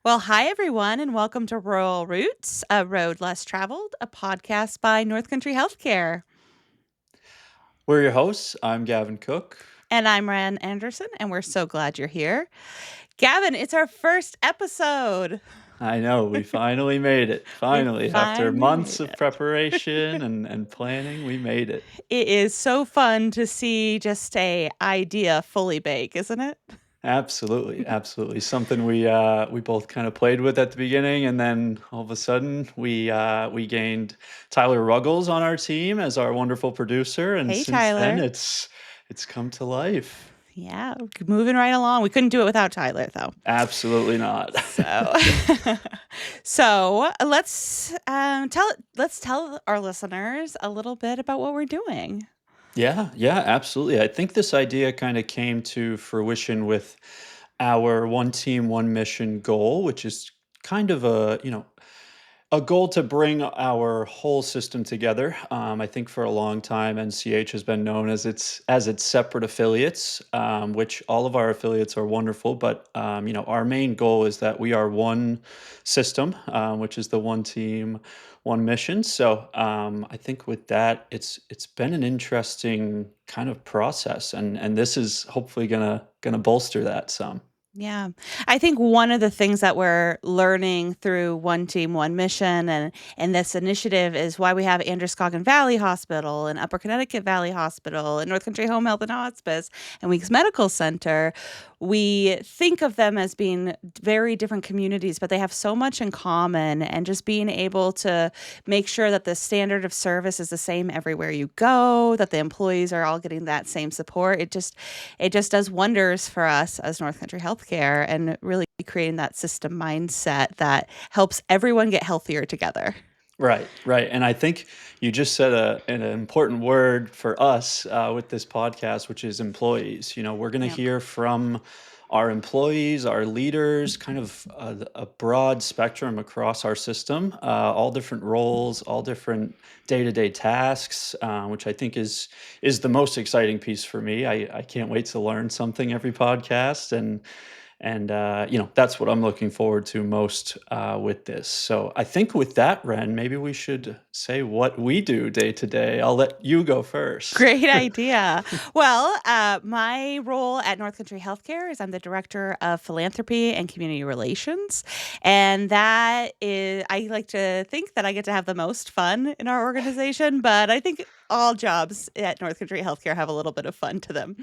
Well, hi everyone, and welcome to Rural Roots, a road less traveled, a podcast by North Country Healthcare. We're your hosts. I'm Gavin Cook. And I'm Ren Anderson, and we're so glad you're here. Gavin, it's our first episode. I know we finally made it. We Finally, after finally months made of it. preparation and planning, we made it. It is so fun to see just a idea fully bake, isn't it? Absolutely, absolutely. Something we both kind of played with at the beginning, and then all of a sudden we gained Tyler Ruggles on our team as our wonderful producer, and Hey, since then Tyler. it's come to life. Yeah, moving right along. We couldn't do it without Tyler, though. Absolutely not. So, so let's tell our listeners a little bit about what we're doing. Yeah, yeah, absolutely. I think this idea kind of came to fruition with our one team, one mission goal, which is kind of a goal to bring our whole system together. I think for a long time, NCH has been known as its separate affiliates, which all of our affiliates are wonderful. But our main goal is that we are one system, which is the one team, one mission. So I think with that, it's been an interesting kind of process, and this is hopefully gonna bolster that some. Yeah. I think one of the things that we're learning through One Team, One Mission and this initiative is why we have Androscoggin Valley Hospital and Upper Connecticut Valley Hospital and North Country Home Health and Hospice and Weeks Medical Center. We think of them as being very different communities, but they have so much in common. And just being able to make sure that the standard of service is the same everywhere you go, that the employees are all getting that same support. It just does wonders for us as North Country Healthcare and really creating that system mindset that helps everyone get healthier together. Right, right. And I think you just said an important word for us with this podcast, which is employees. We're going to Yep. hear from our employees, our leaders, kind of a broad spectrum across our system, all different roles, all different day-to-day tasks, which I think is the most exciting piece for me. I can't wait to learn something every podcast, and that's what I'm looking forward to most with this. So I think with that, Ren, maybe we should say what we do day to day. I'll let you go first. Great idea. Well, my role at North Country Healthcare is I'm the Director of Philanthropy and Community Relations. And that is, I like to think that I get to have the most fun in our organization, but I think all jobs at North Country Healthcare have a little bit of fun to them.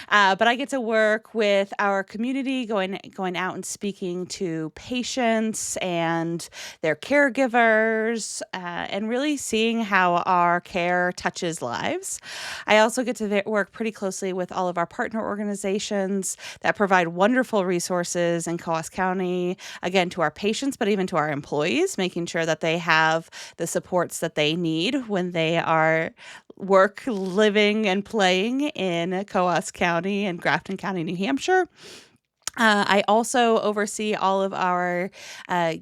But I get to work with our community, going out and speaking to patients and their caregivers, and really seeing how our care touches lives. I also get to work pretty closely with all of our partner organizations that provide wonderful resources in Coos County, again, to our patients, but even to our employees, making sure that they have the supports that they need when they are living, and playing in Coos County and Grafton County, New Hampshire. I also oversee all of our uh,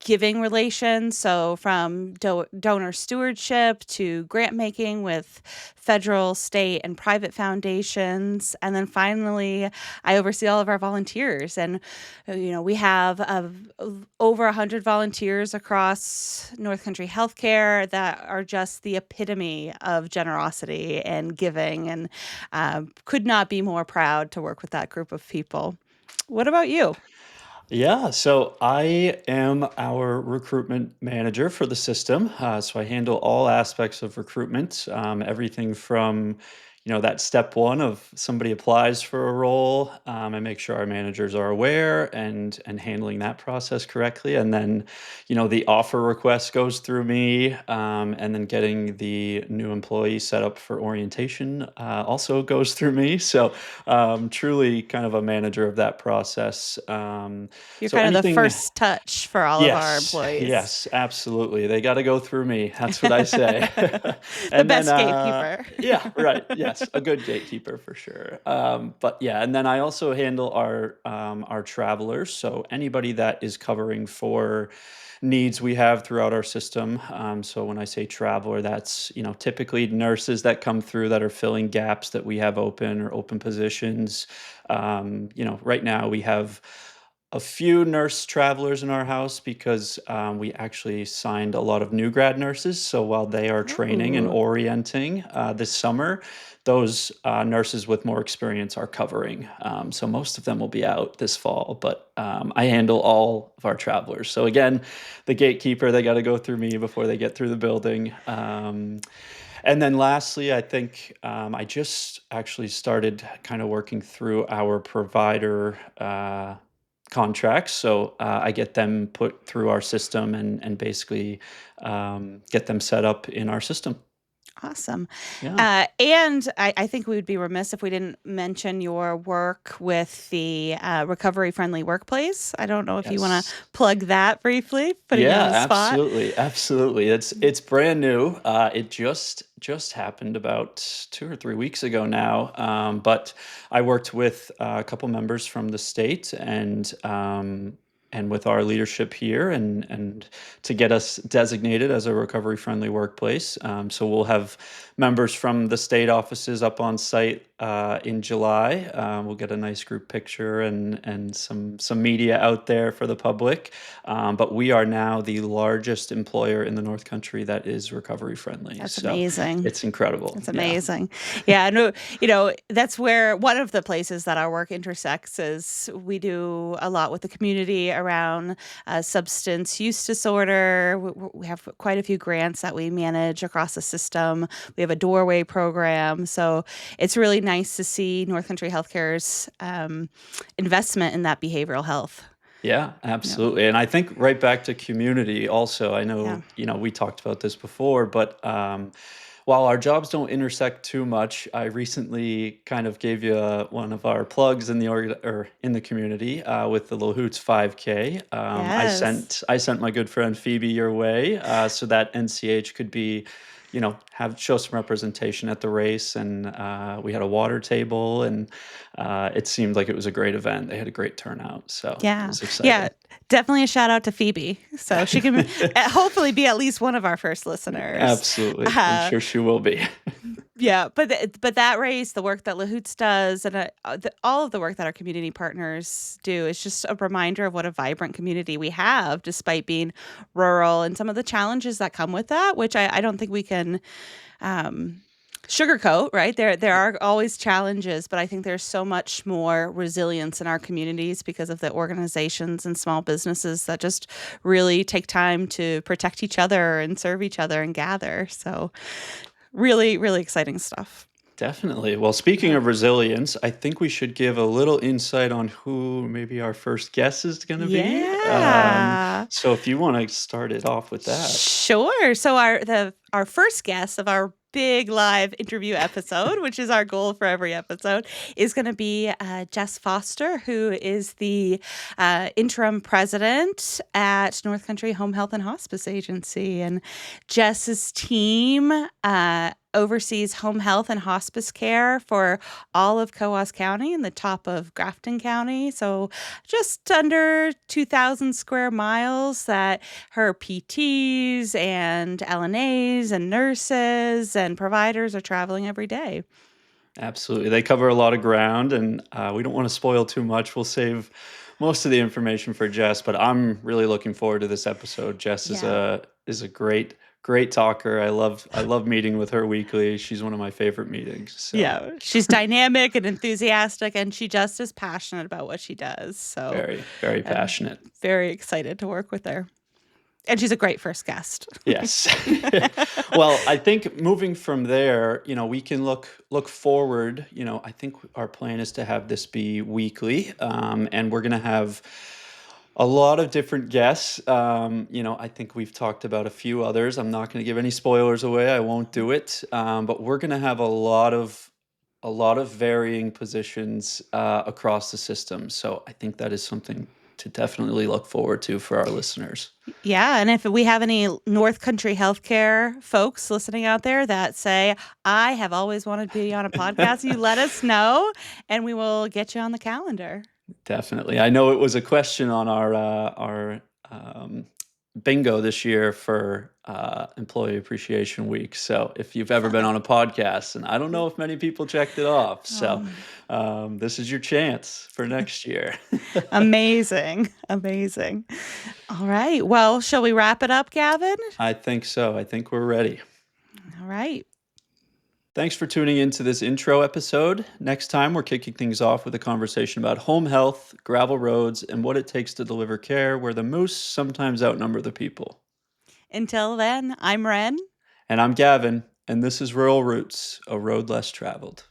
giving relations. So, from donor stewardship to grant making with federal, state, and private foundations. And then finally, I oversee all of our volunteers. And, we have over 100 volunteers across North Country Healthcare that are just the epitome of generosity and giving. And could not be more proud to work with that group of people. What about you? Yeah, so I am our recruitment manager for the system. So I handle all aspects of recruitment, everything from that step one of somebody applies for a role. I make sure our managers are aware and handling that process correctly, and then the offer request goes through me, and then getting the new employee set up for orientation also goes through me. So truly kind of a manager of that process. You're So kind of the anything first touch for all of our Yes, employees. yes, absolutely. They gotta go through me. That's what I say. The And then, best gatekeeper. yeah, right. Yes, a good gatekeeper for sure. But yeah, and then I also handle our travelers. So anybody that is covering for needs we have throughout our system. So when I say traveler, that's typically nurses that come through that are filling gaps that we have open or open positions. Right now we have a few nurse travelers in our house because we actually signed a lot of new grad nurses. So while they are training and Oh, orienting this summer, those nurses with more experience are covering. So most of them will be out this fall, but I handle all of our travelers. So again, the gatekeeper, they got to go through me before they get through the building. And then lastly, I think I just actually started kind of working through our provider contracts. So I get them put through our system and basically get them set up in our system. awesome. Yeah. And I think we would be remiss if we didn't mention your work with the Recovery Friendly Workplace. I don't know if you want to Yes. plug that briefly, putting you Yeah, on the spot. absolutely, absolutely. It's brand new. It just happened about 2 or 3 weeks ago now. But I worked with a couple members from the state and with our leadership here and to get us designated as a recovery friendly workplace. So we'll have members from the state offices up on site in July. We'll get a nice group picture and some media out there for the public. But we are now the largest employer in the North Country that is recovery friendly. That's So amazing. it's incredible. That's Yeah. amazing. Yeah, no, that's where one of the places that our work intersects is we do a lot with the community around substance use disorder. We have quite a few grants that we manage across the system. We have a doorway program. So it's really nice to see North Country Healthcare's investment in that behavioral health. Yeah, Yeah. absolutely. And I think right back to community also. I Yeah. know, we talked about this before, but while our jobs don't intersect too much, I recently kind of gave you one of our plugs in the or in the community with the Little Hoots 5K. I Yes. sent I sent my good friend Phoebe your way so that NCH could be, have show some representation at the race, and we had a water table, and it seemed like it was a great event. They had a great turnout, so it Yeah. was Yeah. exciting. Definitely a shout out to Phoebe. So she can hopefully be at least one of our first listeners. Absolutely. I'm Uh, sure she will be. yeah. But that race, the work that Lahoots does, and all of the work that our community partners do is just a reminder of what a vibrant community we have, despite being rural and some of the challenges that come with that, which I don't think we can um, sugarcoat, right? There are always challenges, but I think there's so much more resilience in our communities because of the organizations and small businesses that just really take time to protect each other and serve each other and gather. So really, really exciting stuff. Definitely. Well, speaking Yeah. of resilience, I think we should give a little insight on who maybe our first guest is going to be. Yeah. So if you want to start it off with that. Sure. So our first guest of our big live interview episode, which is our goal for every episode, is going to be Jess Foster, who is the interim president at North Country Home Health and Hospice Agency, and Jess's team oversees home health and hospice care for all of Coos County and the top of Grafton County. So just under 2,000 square miles that her PTs and LNAs and nurses and providers are traveling every day. Absolutely. They cover a lot of ground, and we don't want to spoil too much. We'll save most of the information for Jess, but I'm really looking forward to this episode. Jess Yeah. is a great talker. I love meeting with her weekly. She's one of my favorite meetings. So Yeah. She's dynamic and enthusiastic, and she just is passionate about what she does. So very, very I'm passionate. very excited to work with her. And she's a great first guest. Yes. Well, I think moving from there, we can look forward. I think our plan is to have this be weekly, and we're gonna have a lot of different guests. I think we've talked about a few others. I'm not gonna give any spoilers away. I won't do it. But we're gonna have a lot of varying positions across the system. So I think that is something to definitely look forward to for our listeners. Yeah, and if we have any North Country healthcare folks listening out there that say, I have always wanted to be on a podcast, you let us know and we will get you on the calendar. Definitely. I know it was a question on our bingo this year for Employee Appreciation Week. So if you've ever been on a podcast, and I don't know if many people checked it off, so Um, this is your chance for next year. amazing. Amazing. All right. Well, shall we wrap it up, Gavin? I think so. I think we're ready. All right. Thanks for tuning in to this intro episode. Next time, we're kicking things off with a conversation about home health, gravel roads, and what it takes to deliver care where the moose sometimes outnumber the people. Until then, I'm Ren. And I'm Gavin, and this is Rural Roots, a road less traveled.